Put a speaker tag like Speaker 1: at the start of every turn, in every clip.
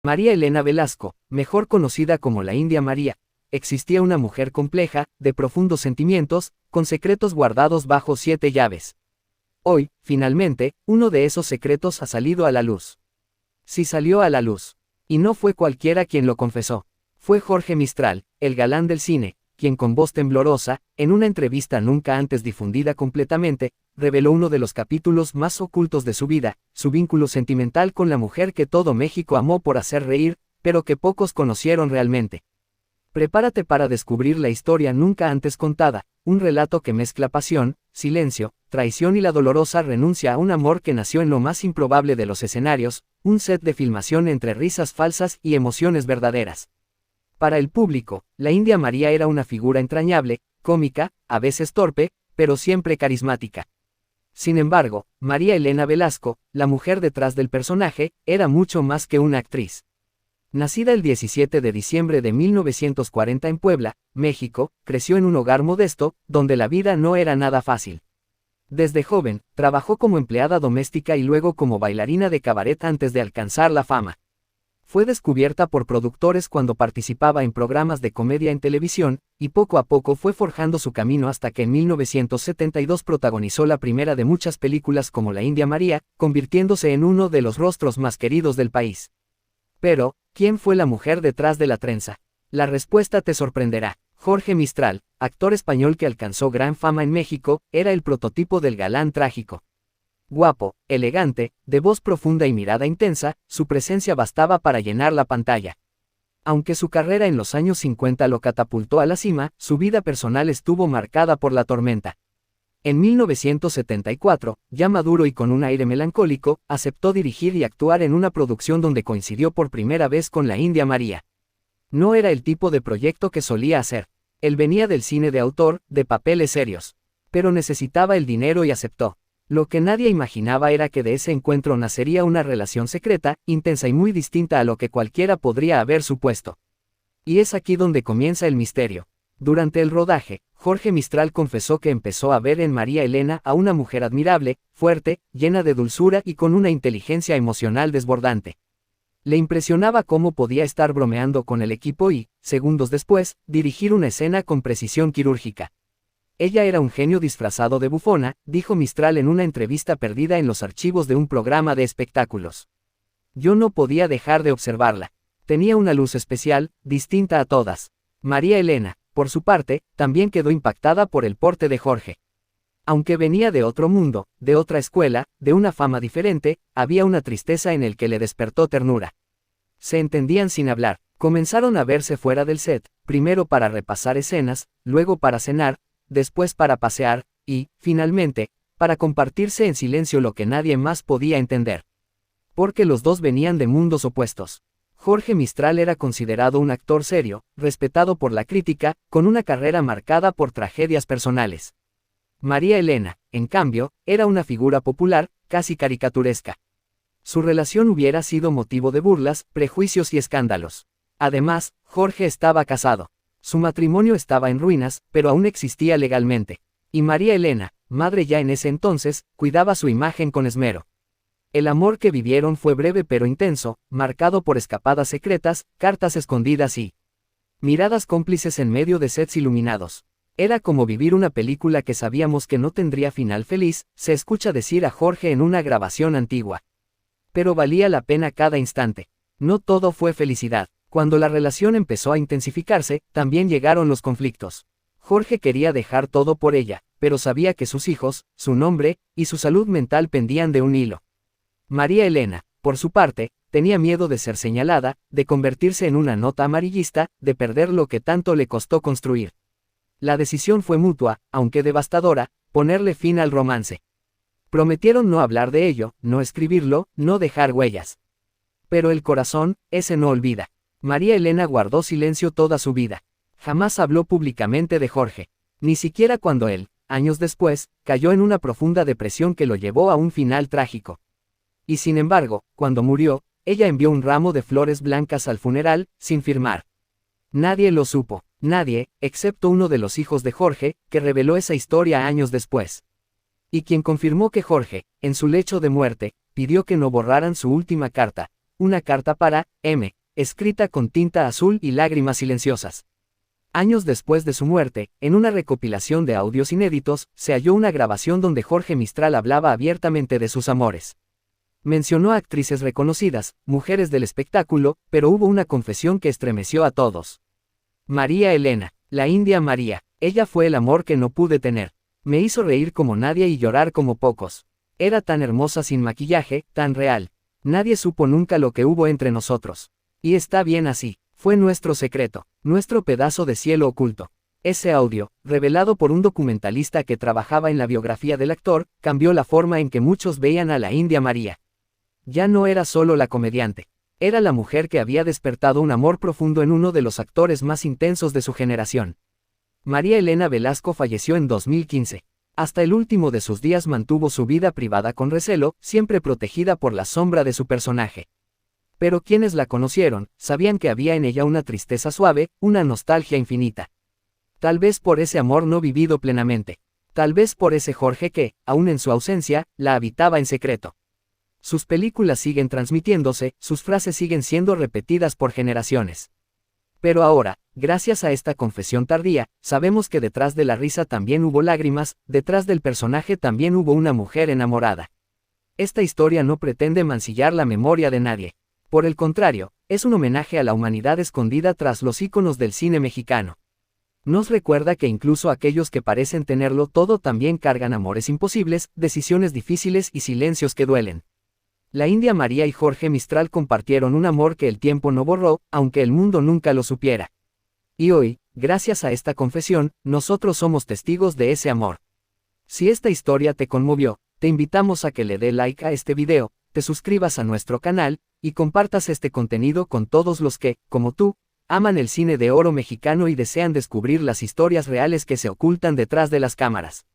Speaker 1: María Elena Velasco, mejor conocida como la India María, existía una mujer compleja, de profundos sentimientos, con secretos guardados bajo 7 llaves. Hoy, finalmente, uno de esos secretos ha salido a la luz. Sí salió a la luz. Y no fue cualquiera quien lo confesó. Fue Jorge Mistral, el galán del cine, quien con voz temblorosa, en una entrevista nunca antes difundida completamente, reveló uno de los capítulos más ocultos de su vida, su vínculo sentimental con la mujer que todo México amó por hacer reír, pero que pocos conocieron realmente. Prepárate para descubrir la historia nunca antes contada, un relato que mezcla pasión, silencio, traición y la dolorosa renuncia a un amor que nació en lo más improbable de los escenarios, un set de filmación entre risas falsas y emociones verdaderas. Para el público, la India María era una figura entrañable, cómica, a veces torpe, pero siempre carismática. Sin embargo, María Elena Velasco, la mujer detrás del personaje, era mucho más que una actriz. Nacida el 17 de diciembre de 1940 en Puebla, México, creció en un hogar modesto, donde la vida no era nada fácil. Desde joven, trabajó como empleada doméstica y luego como bailarina de cabaret antes de alcanzar la fama. Fue descubierta por productores cuando participaba en programas de comedia en televisión, y poco a poco fue forjando su camino hasta que en 1972 protagonizó la primera de muchas películas como La India María, convirtiéndose en uno de los rostros más queridos del país. Pero, ¿quién fue la mujer detrás de la trenza? La respuesta te sorprenderá. Jorge Mistral, actor español que alcanzó gran fama en México, era el prototipo del galán trágico. Guapo, elegante, de voz profunda y mirada intensa, su presencia bastaba para llenar la pantalla. Aunque su carrera en los años 50 lo catapultó a la cima, su vida personal estuvo marcada por la tormenta. En 1974, ya maduro y con un aire melancólico, aceptó dirigir y actuar en una producción donde coincidió por primera vez con la India María. No era el tipo de proyecto que solía hacer. Él venía del cine de autor, de papeles serios. Pero necesitaba el dinero y aceptó. Lo que nadie imaginaba era que de ese encuentro nacería una relación secreta, intensa y muy distinta a lo que cualquiera podría haber supuesto. Y es aquí donde comienza el misterio. Durante el rodaje, Jorge Mistral confesó que empezó a ver en María Elena a una mujer admirable, fuerte, llena de dulzura y con una inteligencia emocional desbordante. Le impresionaba cómo podía estar bromeando con el equipo y, segundos después, dirigir una escena con precisión quirúrgica. Ella era un genio disfrazado de bufona, dijo Mistral en una entrevista perdida en los archivos de un programa de espectáculos. Yo no podía dejar de observarla. Tenía una luz especial, distinta a todas. María Elena, por su parte, también quedó impactada por el porte de Jorge. Aunque venía de otro mundo, de otra escuela, de una fama diferente, había una tristeza en el que le despertó ternura. Se entendían sin hablar, comenzaron a verse fuera del set, primero para repasar escenas, luego para cenar, después para pasear, y, finalmente, para compartirse en silencio lo que nadie más podía entender. Porque los dos venían de mundos opuestos. Jorge Mistral era considerado un actor serio, respetado por la crítica, con una carrera marcada por tragedias personales. María Elena, en cambio, era una figura popular, casi caricaturesca. Su relación hubiera sido motivo de burlas, prejuicios y escándalos. Además, Jorge estaba casado. Su matrimonio estaba en ruinas, pero aún existía legalmente. Y María Elena, madre ya en ese entonces, cuidaba su imagen con esmero. El amor que vivieron fue breve pero intenso, marcado por escapadas secretas, cartas escondidas y miradas cómplices en medio de sets iluminados. Era como vivir una película que sabíamos que no tendría final feliz, se escucha decir a Jorge en una grabación antigua. Pero valía la pena cada instante. No todo fue felicidad. Cuando la relación empezó a intensificarse, también llegaron los conflictos. Jorge quería dejar todo por ella, pero sabía que sus hijos, su nombre, y su salud mental pendían de un hilo. María Elena, por su parte, tenía miedo de ser señalada, de convertirse en una nota amarillista, de perder lo que tanto le costó construir. La decisión fue mutua, aunque devastadora, ponerle fin al romance. Prometieron no hablar de ello, no escribirlo, no dejar huellas. Pero el corazón, ese no olvida. María Elena guardó silencio toda su vida. Jamás habló públicamente de Jorge. Ni siquiera cuando él, años después, cayó en una profunda depresión que lo llevó a un final trágico. Y sin embargo, cuando murió, ella envió un ramo de flores blancas al funeral, sin firmar. Nadie lo supo, nadie, excepto uno de los hijos de Jorge, que reveló esa historia años después. Y quien confirmó que Jorge, en su lecho de muerte, pidió que no borraran su última carta, una carta para M, escrita con tinta azul y lágrimas silenciosas. Años después de su muerte, en una recopilación de audios inéditos, se halló una grabación donde Jorge Mistral hablaba abiertamente de sus amores. Mencionó a actrices reconocidas, mujeres del espectáculo, pero hubo una confesión que estremeció a todos. María Elena, la India María, ella fue el amor que no pude tener. Me hizo reír como nadie y llorar como pocos. Era tan hermosa sin maquillaje, tan real. Nadie supo nunca lo que hubo entre nosotros. Y está bien así. Fue nuestro secreto, nuestro pedazo de cielo oculto. Ese audio, revelado por un documentalista que trabajaba en la biografía del actor, cambió la forma en que muchos veían a la India María. Ya no era solo la comediante. Era la mujer que había despertado un amor profundo en uno de los actores más intensos de su generación. María Elena Velasco falleció en 2015. Hasta el último de sus días mantuvo su vida privada con recelo, siempre protegida por la sombra de su personaje. Pero quienes la conocieron, sabían que había en ella una tristeza suave, una nostalgia infinita. Tal vez por ese amor no vivido plenamente. Tal vez por ese Jorge que, aun en su ausencia, la habitaba en secreto. Sus películas siguen transmitiéndose, sus frases siguen siendo repetidas por generaciones. Pero ahora, gracias a esta confesión tardía, sabemos que detrás de la risa también hubo lágrimas, detrás del personaje también hubo una mujer enamorada. Esta historia no pretende mancillar la memoria de nadie. Por el contrario, es un homenaje a la humanidad escondida tras los íconos del cine mexicano. Nos recuerda que incluso aquellos que parecen tenerlo todo también cargan amores imposibles, decisiones difíciles y silencios que duelen. La India María y Jorge Mistral compartieron un amor que el tiempo no borró, aunque el mundo nunca lo supiera. Y hoy, gracias a esta confesión, nosotros somos testigos de ese amor. Si esta historia te conmovió, te invitamos a que le dé like a este video, te suscribas a nuestro canal, y compartas este contenido con todos los que, como tú, aman el cine de oro mexicano y desean descubrir las historias reales que se ocultan detrás de las cámaras.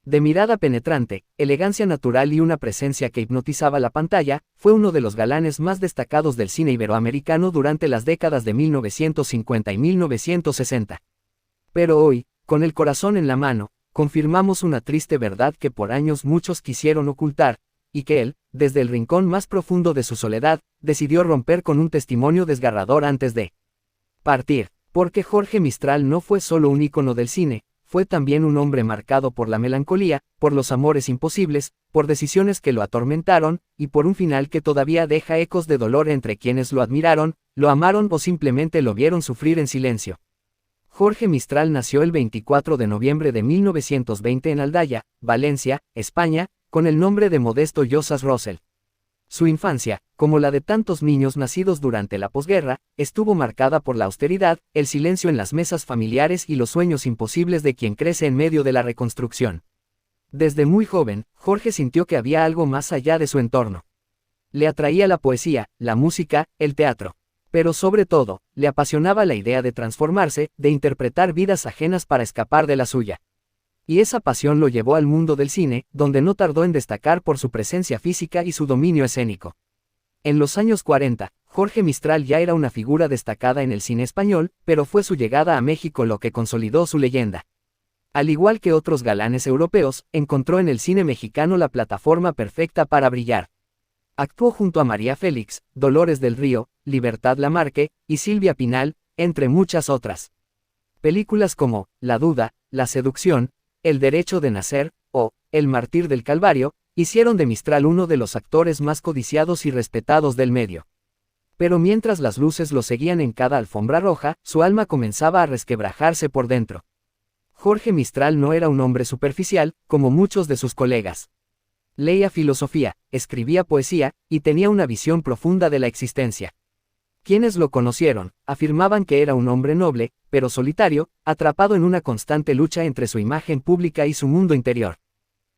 Speaker 1: De mirada penetrante, elegancia natural y una presencia que hipnotizaba la pantalla, fue uno de los galanes más destacados del cine iberoamericano durante las décadas de 1950 y 1960. Pero hoy, con el corazón en la mano, confirmamos una triste verdad que por años muchos quisieron ocultar, y que él, desde el rincón más profundo de su soledad, decidió romper con un testimonio desgarrador antes de partir. Porque Jorge Mistral no fue solo un ícono del cine, fue también un hombre marcado por la melancolía, por los amores imposibles, por decisiones que lo atormentaron, y por un final que todavía deja ecos de dolor entre quienes lo admiraron, lo amaron o simplemente lo vieron sufrir en silencio. Jorge Mistral nació el 24 de noviembre de 1920 en Aldaya, Valencia, España, con el nombre de Modesto Llosas Rosell. Su infancia, como la de tantos niños nacidos durante la posguerra, estuvo marcada por la austeridad, el silencio en las mesas familiares y los sueños imposibles de quien crece en medio de la reconstrucción. Desde muy joven, Jorge sintió que había algo más allá de su entorno. Le atraía la poesía, la música, el teatro. Pero sobre todo, le apasionaba la idea de transformarse, de interpretar vidas ajenas para escapar de la suya. Y esa pasión lo llevó al mundo del cine, donde no tardó en destacar por su presencia física y su dominio escénico. En los años 40, Jorge Mistral ya era una figura destacada en el cine español, pero fue su llegada a México lo que consolidó su leyenda. Al igual que otros galanes europeos, encontró en el cine mexicano la plataforma perfecta para brillar. Actuó junto a María Félix, Dolores del Río, Libertad Lamarque, y Silvia Pinal, entre muchas otras. Películas como La Duda, La Seducción, El Derecho de Nacer, o El Mártir del Calvario, hicieron de Mistral uno de los actores más codiciados y respetados del medio. Pero mientras las luces lo seguían en cada alfombra roja, su alma comenzaba a resquebrajarse por dentro. Jorge Mistral no era un hombre superficial, como muchos de sus colegas. Leía filosofía, escribía poesía, y tenía una visión profunda de la existencia. Quienes lo conocieron, afirmaban que era un hombre noble, pero solitario, atrapado en una constante lucha entre su imagen pública y su mundo interior.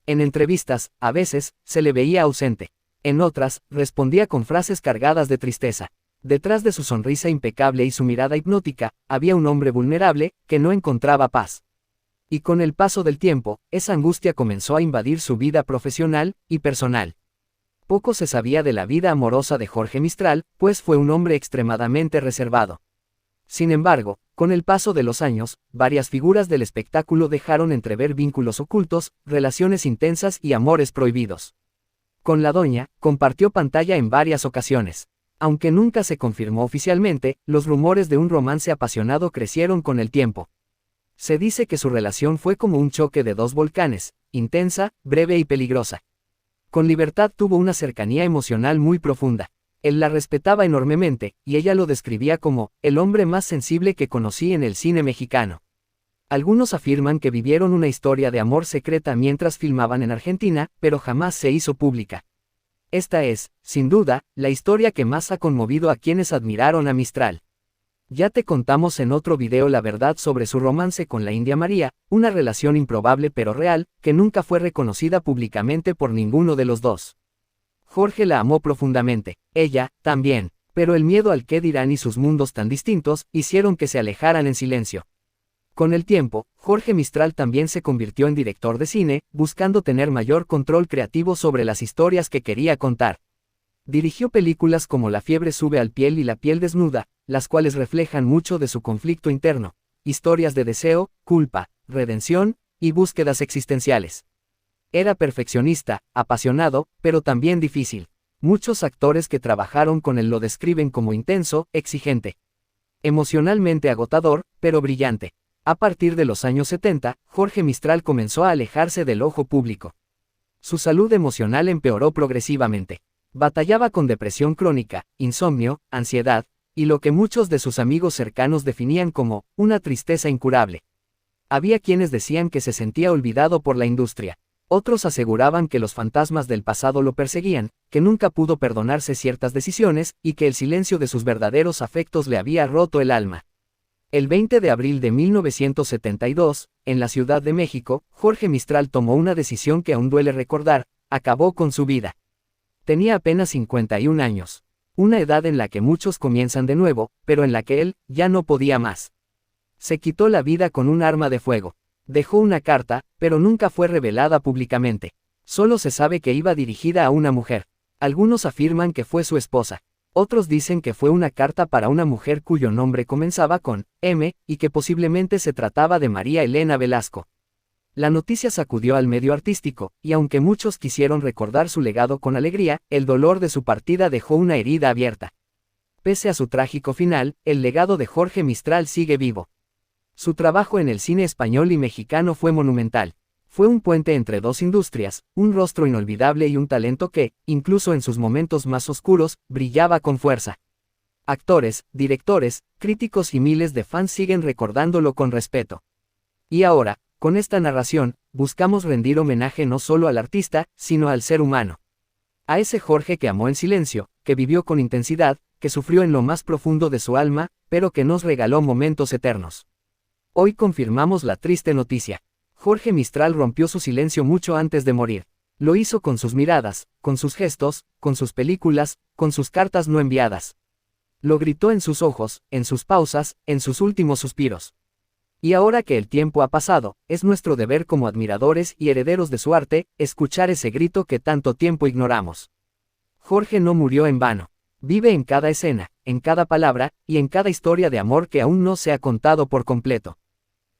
Speaker 1: En entrevistas, a veces, se le veía ausente. En otras, respondía con frases cargadas de tristeza. Detrás de su sonrisa impecable y su mirada hipnótica, había un hombre vulnerable, que no encontraba paz. Y con el paso del tiempo, esa angustia comenzó a invadir su vida profesional y personal. Poco se sabía de la vida amorosa de Jorge Mistral, pues fue un hombre extremadamente reservado. Sin embargo, con el paso de los años, varias figuras del espectáculo dejaron entrever vínculos ocultos, relaciones intensas y amores prohibidos. Con la doña, compartió pantalla en varias ocasiones. Aunque nunca se confirmó oficialmente, los rumores de un romance apasionado crecieron con el tiempo. Se dice que su relación fue como un choque de dos volcanes, intensa, breve y peligrosa. Con Libertad tuvo una cercanía emocional muy profunda. Él la respetaba enormemente, y ella lo describía como el hombre más sensible que conocí en el cine mexicano. Algunos afirman que vivieron una historia de amor secreta mientras filmaban en Argentina, pero jamás se hizo pública. Esta es, sin duda, la historia que más ha conmovido a quienes admiraron a Mistral. Ya te contamos en otro video la verdad sobre su romance con la India María, una relación improbable pero real, que nunca fue reconocida públicamente por ninguno de los dos. Jorge la amó profundamente, ella, también, pero el miedo al qué dirán y sus mundos tan distintos, hicieron que se alejaran en silencio. Con el tiempo, Jorge Mistral también se convirtió en director de cine, buscando tener mayor control creativo sobre las historias que quería contar. Dirigió películas como La fiebre sube al piel y La piel desnuda, las cuales reflejan mucho de su conflicto interno, historias de deseo, culpa, redención, y búsquedas existenciales. Era perfeccionista, apasionado, pero también difícil. Muchos actores que trabajaron con él lo describen como intenso, exigente. Emocionalmente agotador, pero brillante. A partir de los años 70, Jorge Mistral comenzó a alejarse del ojo público. Su salud emocional empeoró progresivamente. Batallaba con depresión crónica, insomnio, ansiedad, y lo que muchos de sus amigos cercanos definían como una tristeza incurable. Había quienes decían que se sentía olvidado por la industria. Otros aseguraban que los fantasmas del pasado lo perseguían, que nunca pudo perdonarse ciertas decisiones, y que el silencio de sus verdaderos afectos le había roto el alma. El 20 de abril de 1972, en la Ciudad de México, Jorge Mistral tomó una decisión que aún duele recordar: acabó con su vida. Tenía apenas 51 años. Una edad en la que muchos comienzan de nuevo, pero en la que él ya no podía más. Se quitó la vida con un arma de fuego. Dejó una carta, pero nunca fue revelada públicamente. Solo se sabe que iba dirigida a una mujer. Algunos afirman que fue su esposa. Otros dicen que fue una carta para una mujer cuyo nombre comenzaba con M, y que posiblemente se trataba de María Elena Velasco. La noticia sacudió al medio artístico, y aunque muchos quisieron recordar su legado con alegría, el dolor de su partida dejó una herida abierta. Pese a su trágico final, el legado de Jorge Mistral sigue vivo. Su trabajo en el cine español y mexicano fue monumental. Fue un puente entre dos industrias, un rostro inolvidable y un talento que, incluso en sus momentos más oscuros, brillaba con fuerza. Actores, directores, críticos y miles de fans siguen recordándolo con respeto. Y ahora, con esta narración, buscamos rendir homenaje no solo al artista, sino al ser humano. A ese Jorge que amó en silencio, que vivió con intensidad, que sufrió en lo más profundo de su alma, pero que nos regaló momentos eternos. Hoy confirmamos la triste noticia. Jorge Mistral rompió su silencio mucho antes de morir. Lo hizo con sus miradas, con sus gestos, con sus películas, con sus cartas no enviadas. Lo gritó en sus ojos, en sus pausas, en sus últimos suspiros. Y ahora que el tiempo ha pasado, es nuestro deber como admiradores y herederos de su arte, escuchar ese grito que tanto tiempo ignoramos. Jorge no murió en vano. Vive en cada escena, en cada palabra, y en cada historia de amor que aún no se ha contado por completo.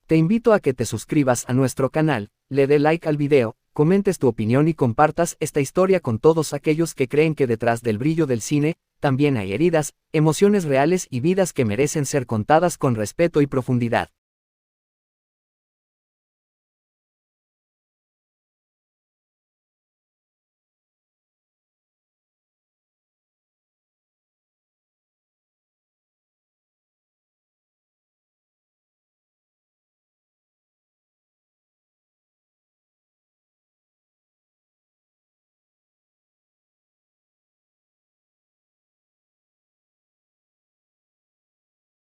Speaker 1: Te invito a que te suscribas a nuestro canal, le dé like al video, comentes tu opinión y compartas esta historia con todos aquellos que creen que detrás del brillo del cine, también hay heridas, emociones reales y vidas que merecen ser contadas con respeto y profundidad.